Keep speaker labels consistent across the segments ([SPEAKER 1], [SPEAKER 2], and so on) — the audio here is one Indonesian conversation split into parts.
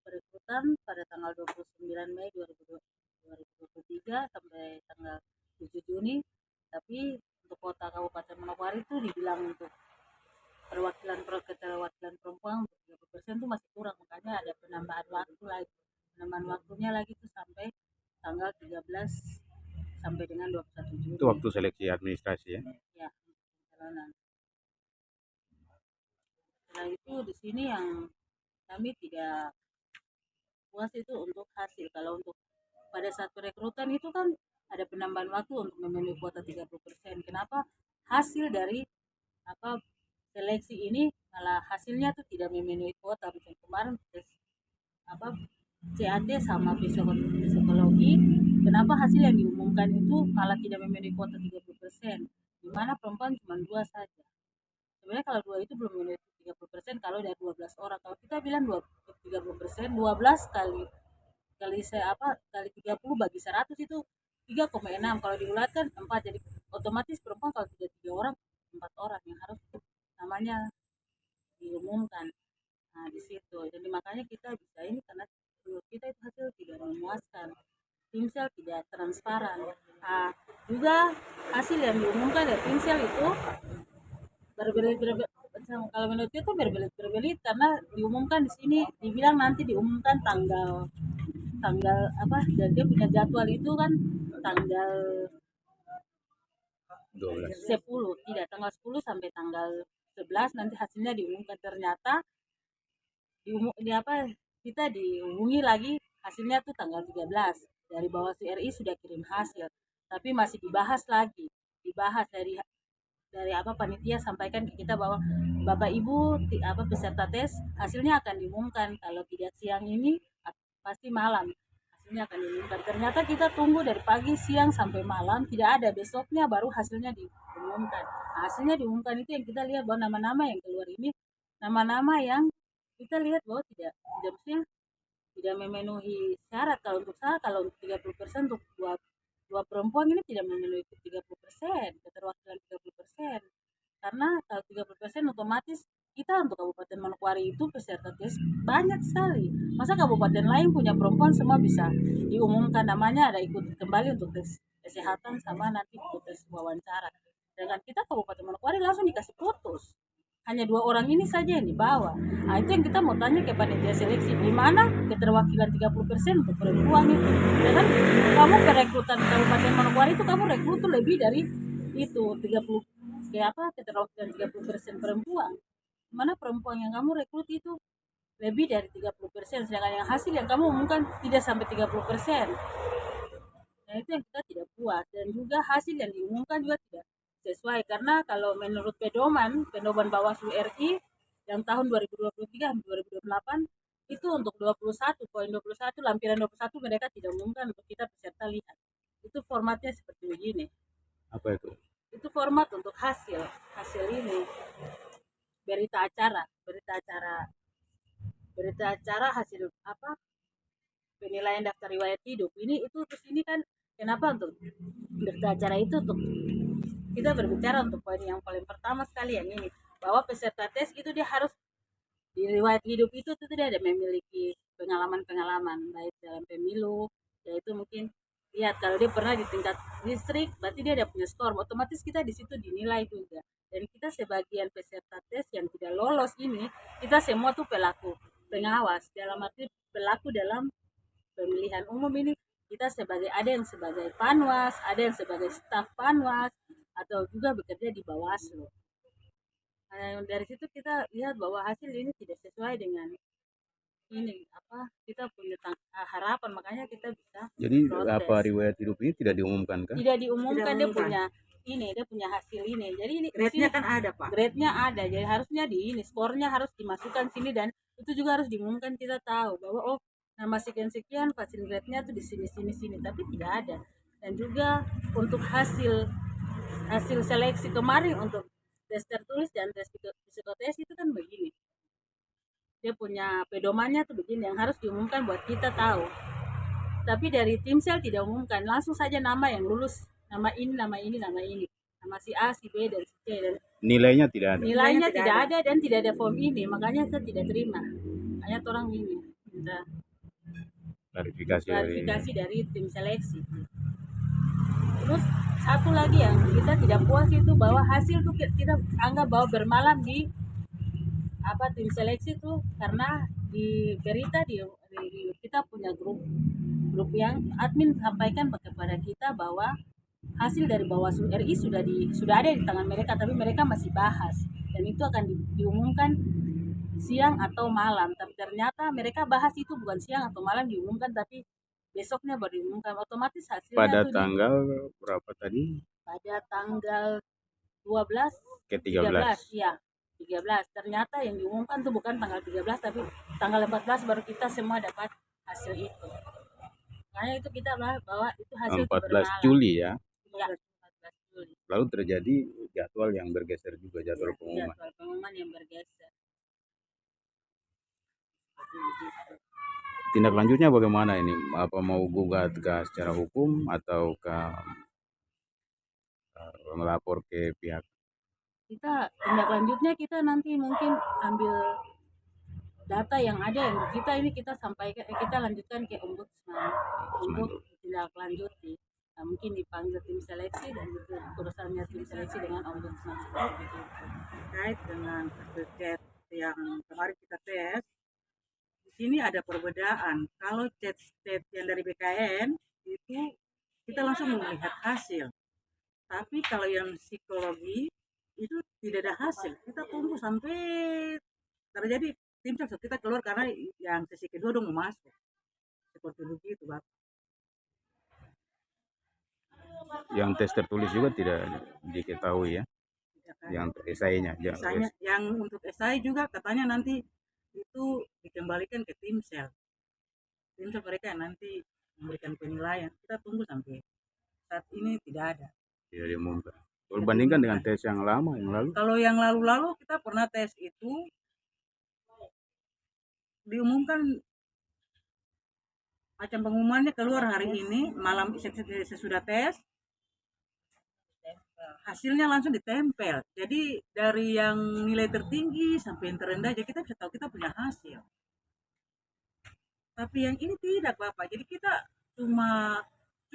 [SPEAKER 1] perekrutan pada tanggal 29 Mei 2023 sampai tanggal 7 Juni. Tapi untuk kota Kabupaten Manokwari itu dibilang untuk keterwakilan perempuan 30% itu masih kurang, makanya ada penambahan waktu lagi. Penambahan waktunya lagi itu sampai tanggal 13 sampai dengan 21 Juni.
[SPEAKER 2] Itu waktu seleksi administrasi ya?
[SPEAKER 1] Ya, perjalanan. Setelah itu di sini yang kami tidak puas itu untuk hasil. Kalau untuk pada saat perekrutan itu kan ada penambahan waktu untuk memenuhi kuota 30%. Kenapa hasil dari apa seleksi ini malah hasilnya tuh tidak memenuhi kuota? Misalnya kemarin tes apa CAT sama psikologi, kenapa hasil yang diumumkan itu malah tidak memenuhi kuota 30%, di mana perempuan cuma 2 saja. Sebenarnya kalau 2 itu belum memenuhi 30%, kalau ada 12 orang. Kalau kita bilang 30%, 12 kali kali 30 bagi 100 itu 3,6. Kalau diulatkan 4, jadi otomatis perempuan kalau tidak 3 orang, 4 orang yang harus namanya diumumkan. Nah, di situ. Jadi makanya kita bisa ini karena menurut kita itu hasil tidak memuaskan. Timsel tidak transparan. Nah, juga hasil yang diumumkan dari Timsel itu berbelit-belit. Kalau menurut itu berbelit-belit karena diumumkan di sini dibilang nanti diumumkan tanggal apa, dan dia punya jadwal itu kan tanggal 10, tidak, tanggal 10 sampai tanggal 11 nanti hasilnya diumumkan. Ternyata kita dihubungi lagi hasilnya tuh tanggal 13 dari Bawaslu RI sudah kirim hasil, tapi masih dibahas dari panitia sampaikan ke kita bahwa Bapak Ibu peserta tes hasilnya akan diumumkan, kalau tidak siang ini pasti malam hasilnya akan diumumkan. Ternyata kita tunggu dari pagi, siang sampai malam tidak ada, besoknya baru hasilnya diumumkan. Nah, hasilnya diumumkan itu yang kita lihat bahwa nama-nama yang keluar ini nama-nama yang kita lihat bahwa maksudnya tidak memenuhi syarat. Kalau untuk 30% untuk dua perempuan ini tidak memenuhi 30%, keterwakilan 30%. Karena kalau 30% otomatis kita untuk Kabupaten Manokwari itu peserta tes banyak sekali. Masa kabupaten lain punya perempuan semua bisa diumumkan namanya, ada ikut kembali untuk tes kesehatan sama nanti ikut tes wawancara. Dengan kita Kabupaten Manokwari langsung dikasih putus. Hanya 2 orang ini saja yang dibawa. Nah, itu yang kita mau tanya ke panitia seleksi, di mana keterwakilan 30% untuk perempuan itu. Dan kamu perekrutan Kabupaten Manokwari itu kamu rekrut tuh lebih dari itu 30 keterwakilan 30% perempuan. Mana perempuan yang kamu rekrut itu lebih dari 30%, sedangkan yang hasil yang kamu umumkan tidak sampai 30%. Nah, itu yang kita tidak puas, dan juga hasil yang diumumkan juga tidak sesuai. Karena kalau menurut pedoman Bawaslu RI yang tahun 2023 2028 itu untuk 21.21 lampiran 21 mereka tidak umumkan untuk kita peserta lihat. Itu formatnya seperti begini.
[SPEAKER 2] Apa itu?
[SPEAKER 1] Itu format untuk hasil ini berita acara hasil penilaian daftar riwayat hidup ini. Itu terus ini kan kenapa untuk berita acara itu, untuk kita berbicara untuk poin yang paling pertama sekali yang ini, bahwa peserta tes itu dia harus di riwayat hidup itu dia ada memiliki pengalaman baik dalam pemilu, yaitu mungkin lihat kalau dia pernah di tingkat distrik berarti dia ada punya skor, otomatis kita di situ dinilai juga. Dan kita sebagian peserta tes yang tidak lolos ini, kita semua tuh pelaku pengawas, dalam arti pelaku dalam pemilihan umum ini. Kita ada yang sebagai panwas, ada yang sebagai staf panwas, atau juga bekerja di Bawaslu. Dari situ kita lihat bahwa hasil ini tidak sesuai dengan ini kita punya harapan, makanya kita bisa
[SPEAKER 2] Jadi
[SPEAKER 1] protes.
[SPEAKER 2] riwayat hidup ini tidak diumumkan kan?
[SPEAKER 1] Tidak diumumkan, dia punya hasil ini. Jadi ini grade-nya kan ada, Pak. Grade-nya ada. Jadi harusnya skornya harus dimasukkan sini, dan itu juga harus diumumkan, kita tahu bahwa nama sekian-sekian hasil grade-nya tuh di sini, tapi tidak ada. Dan juga untuk hasil seleksi kemarin untuk tes tertulis dan tes psikotes itu kan begini. Dia punya pedomannya tuh begini yang harus diumumkan buat kita tahu. Tapi dari Timsel tidak umumkan, langsung saja nama yang lulus, nama ini, nama si A, si B, dan si C, dan
[SPEAKER 2] Nilainya tidak ada.
[SPEAKER 1] Nilainya tidak ada dan tidak ada form ini, makanya saya tidak terima. Hanya orang ini. minta
[SPEAKER 2] Klarifikasi dari
[SPEAKER 1] klarifikasi dari tim seleksi. Terus satu lagi yang kita tidak puas itu bahwa hasil tuh kita anggap bahwa bermalam di apa tim seleksi tuh karena di berita kita punya grup yang admin sampaikan kepada kita bahwa hasil dari Bawaslu RI sudah ada di tangan mereka, tapi mereka masih bahas dan itu akan diumumkan siang atau malam. Tapi ternyata mereka bahas itu bukan siang atau malam diumumkan, tapi besoknya baru diumumkan. Otomatis hasilnya
[SPEAKER 2] pada
[SPEAKER 1] tuh
[SPEAKER 2] tanggal berapa tadi?
[SPEAKER 1] pada tanggal 12
[SPEAKER 2] Ke
[SPEAKER 1] 13
[SPEAKER 2] 13.
[SPEAKER 1] ya 13. Ternyata yang diumumkan tuh bukan tanggal 13 tapi tanggal 14 baru kita semua dapat hasil itu. Makanya itu kita bahwa itu hasil
[SPEAKER 2] 14
[SPEAKER 1] bermalam.
[SPEAKER 2] Juli ya.
[SPEAKER 1] Ya, 14 Juli.
[SPEAKER 2] Lalu terjadi jadwal yang bergeser juga, jadwal
[SPEAKER 1] Ya,
[SPEAKER 2] pengumuman.
[SPEAKER 1] jadwal pengumuman yang bergeser.
[SPEAKER 2] Tindak lanjutnya bagaimana ini? Apa mau gugat ke secara hukum atau ke melapor ke pihak?
[SPEAKER 1] Kita tindak lanjutnya kita nanti mungkin ambil data yang ada yang kita ini kita sampaikan kita lanjutkan ke ombudsman untuk tindak lanjuti. Nah, mungkin dipanggil tim seleksi dan itu urusannya tim seleksi dengan ombudsman seperti itu.
[SPEAKER 3] Terkait dengan hasil chat yang kemarin kita tes, di sini ada perbedaan. Kalau chat yang dari BKN itu kita langsung melihat hasil, tapi kalau yang psikologi itu tidak ada hasil. Kita tunggu sampai terjadi tim ses kita keluar karena yang sesi kedua dong mau masuk. Seperti begitu, Bapak.
[SPEAKER 2] Yang tes tertulis juga tidak diketahui ya.
[SPEAKER 3] Ya kan?
[SPEAKER 2] Yang esainya,
[SPEAKER 3] Misalnya yang untuk esai juga katanya nanti itu dikembalikan ke tim sel mereka yang nanti memberikan penilaian. Kita tunggu sampai saat ini tidak ada.
[SPEAKER 2] tidak diumumkan. Berbandingkan dengan tes yang lama yang lalu.
[SPEAKER 3] Kalau yang lalu-lalu kita pernah tes itu diumumkan macam pengumumannya keluar hari ini malam sesudah tes hasilnya langsung ditempel. Jadi dari yang nilai tertinggi sampai yang terendah jadi kita bisa tahu kita punya hasil. Tapi yang ini tidak Bapak. Jadi kita cuma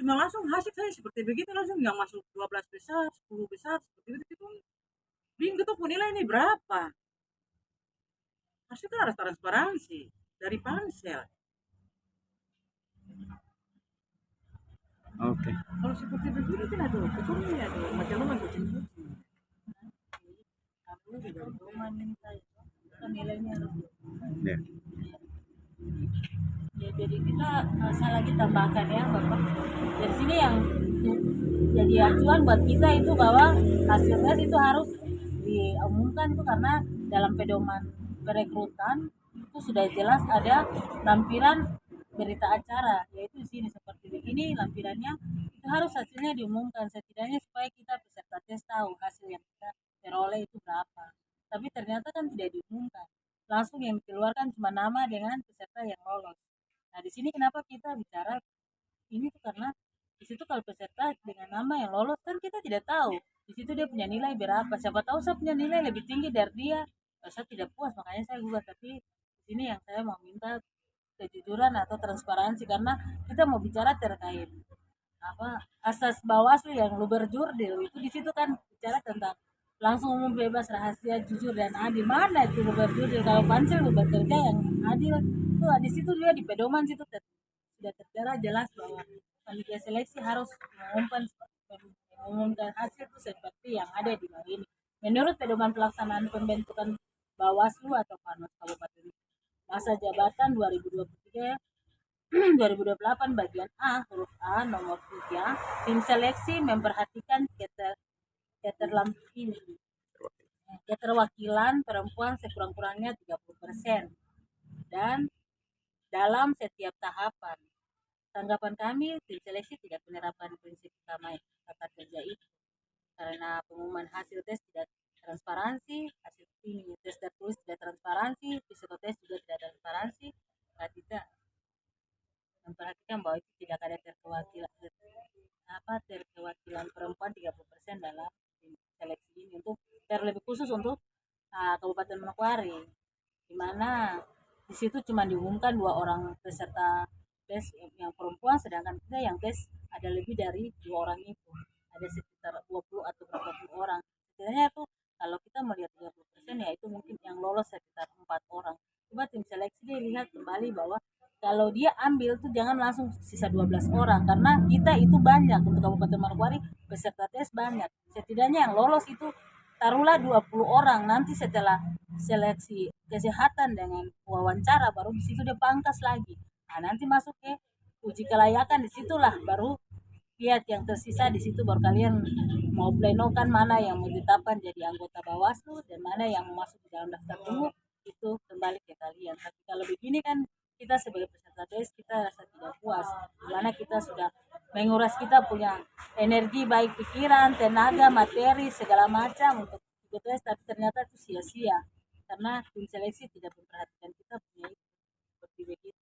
[SPEAKER 3] langsung hasil saya seperti begitu langsung yang masuk 12 besar, 10 besar seperti itu kita bingung tuh nilai ini berapa. Pasti kan harus transparansi dari pansel.
[SPEAKER 2] Oke.
[SPEAKER 3] Kalau seperti begini kan aduh, hukumnya aduh, macam mana kucing-kucing.
[SPEAKER 1] Aku juga rumah minta itu kan nilainya.
[SPEAKER 2] Ya.
[SPEAKER 1] Ya, jadi kita saya lagi tambahkan ya Bapak. Dari sini yang jadi acuan buat kita itu bahwa hasil tes itu harus diumumkan itu karena dalam pedoman perekrutan itu sudah jelas ada lampiran berita acara yaitu di sini seperti begini lampirannya itu harus hasilnya diumumkan setidaknya supaya kita peserta tes tahu hasil yang kita peroleh itu berapa. Tapi ternyata kan tidak diumumkan. Langsung yang dikeluarkan cuma nama dengan peserta yang lolos. Nah, di sini kenapa kita bicara ini tuh karena di situ kalau peserta dengan nama yang lolos kan kita tidak tahu. Di situ dia punya nilai berapa. Siapa tahu saya punya nilai lebih tinggi dari dia. Saya tidak puas makanya saya gugat. Tapi di sini yang saya mau minta kejujuran atau transparansi karena kita mau bicara terkait apa asas Bawaslu yang lu berjurdil itu di situ kan bicara tentang langsung umum bebas rahasia jujur dan adil. Mana itu lu berjurdil kalau pansel lu bekerja yang adil itu di situ juga di pedoman situ sudah tertera jelas bahwa panitia seleksi harus mengumumkan hasil itu seperti yang ada di bawah ini menurut pedoman pelaksanaan pembentukan Bawaslu atau Panwas Kabupaten masa jabatan 2023 2028 bagian A huruf A nomor 3 tim seleksi memperhatikan keterwakilan perempuan sekurang-kurangnya 30% dan dalam setiap tahapan. Tanggapan kami tim seleksi tidak penerapan prinsip utama tata kerja itu karena pengumuman hasil tes tidak transparansi, hasil ini tes tertulis tidak transparansi, psikotes juga tidak transparansi, kita memperhatikan bahwa itu tidak ada terkewakilan perempuan 30% dalam seleksi ini untuk terlebih khusus untuk Kabupaten Manokwari di mana di situ cuma diumumkan 2 orang peserta tes yang perempuan, sedangkan kita yang tes ada lebih dari 2 orang itu, ada sekitar 20 atau berapa puluh orang. Setidaknya itu kalau kita melihat 30% ya itu mungkin yang lolos sekitar 4 orang. Coba tim seleksi dia lihat kembali bahwa kalau dia ambil tuh jangan langsung sisa 12 orang, karena kita itu banyak untuk Kabupaten Manokwari, peserta tes banyak. Setidaknya yang lolos itu taruhlah 20 orang. Nanti setelah seleksi kesehatan dengan wawancara baru di situ dia pangkas lagi. Nah, nanti masuk ke uji kelayakan, disitulah baru lihat yang tersisa, di situ baru kalian mau plenokan mana yang mau ditetapkan jadi anggota Bawaslu dan mana yang mau masuk di dalam daftar tunggu, itu kembali ke kalian. Tapi kalau begini kan kita sebagai peserta tes kita rasa tidak puas, karena kita sudah menguras kita punya energi baik pikiran, tenaga, materi segala macam untuk ikut tes, tapi ternyata itu sia-sia karena tim seleksi tidak memperhatikan kita punya itu seperti begitu.